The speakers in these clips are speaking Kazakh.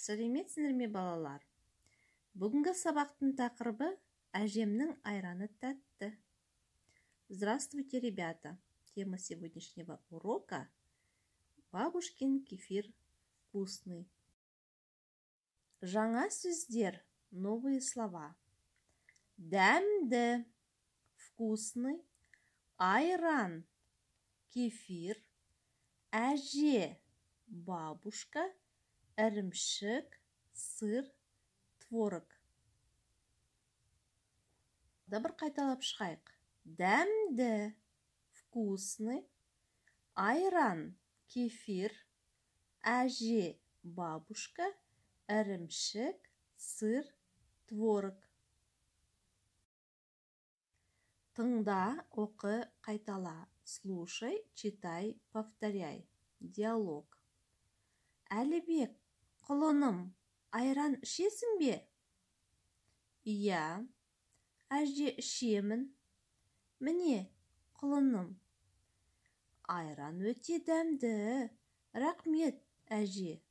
Сәлеметсіздер ме, балалар? Бүгінгі сабақтың тақырыбы «Әжемнің айраны тәтті». Здравствуйте, ребята! Тема сегодняшнего урока – бабушкин кефир вкусный. Жаңа сөздер, новые слова. Дәмді, вкусный, айран, кефир, әже, бабушка, ірімшік, сыр, творог. Бір қайталап шығайық. Дәмді, вкусный, айран, кефир, әже, бабушка, ірімшік, сыр, творог. Тыңда, оқы, қайтала. Слушай, читай, повторяй. Диалог. Әлібек, құлыным, айран ішесің бе? Иә, әже ішемін. Міне, құлыным. Айран өте дәмді. Рақмет, әже.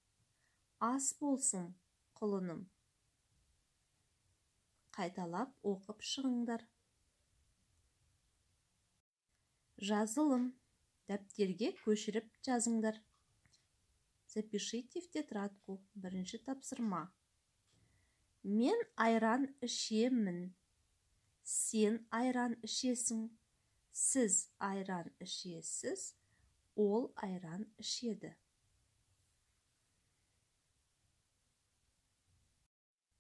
Ас болсын, құлыным. Қайталап оқып шығыңдар. Жазылым. Дәптерге көшіріп жазыңдар. Запишите в тетрадку. Бірінші тапсырма. Мен айран ішемін. Сен айран ішесің. Сіз айран ішесіз. Ол айран ішеді.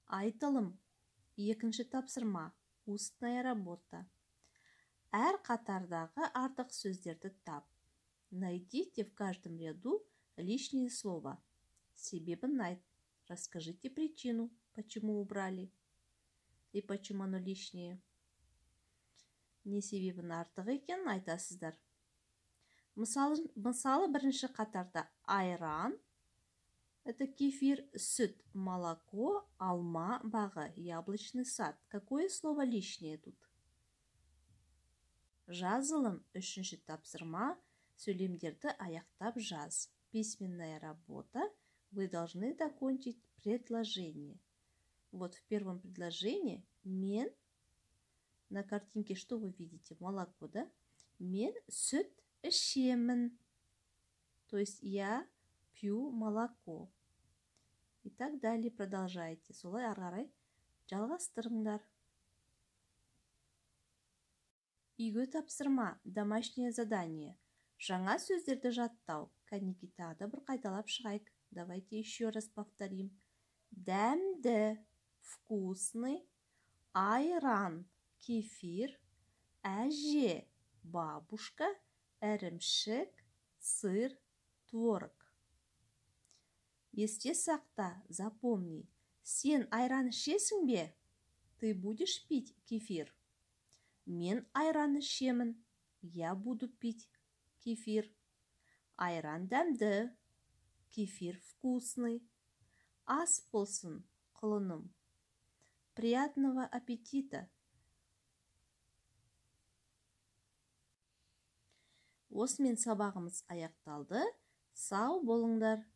Айтылым. Екінші тапсырма. Устная работа. Әр қатардағы артық сөздерді тап. Найдите в каждом ряду лишнее слово. Себебін айт. Расскажите причину, почему убрали и почему оно лишнее. Не себебін артық екен айтасыздар. Мысалы бірінші қатарда айран, это кефир, сүт, молоко, алма, бағы, яблочный сад. Какое слово лишнее тут? Жазылым. Үшінші тапсырма. Сөйлемдерді аяқтап жаз. Письменная работа. Вы должны закончить предложение. Вот в первом предложении мен, на картинке что вы видите? Молоко, да? Мен сүт ішемін. То есть я пью молоко. И так далее продолжайте. Солай ары қарай жалғастырыңдар. Үйге тапсырма. Домашнее задание. Жаңа сөздерді жаттау. Кәнеки тағы да бір қайталап шығайық. Давайте еще раз повторим. Дәмді, вкусный, айран, кефир, әже, бабушка, ірімшік, сыр, творог. Есте сақта, запомни. Сен айран ішесің бе? Ты будешь пить кефир? Мен айран ішемін. Я буду пить кефир. Айран дәмді. Кефир вкусный. Ас болсын, құлыным. Приятного аппетита. Осымен сабағымыз аяқталды. Сау болыңдар.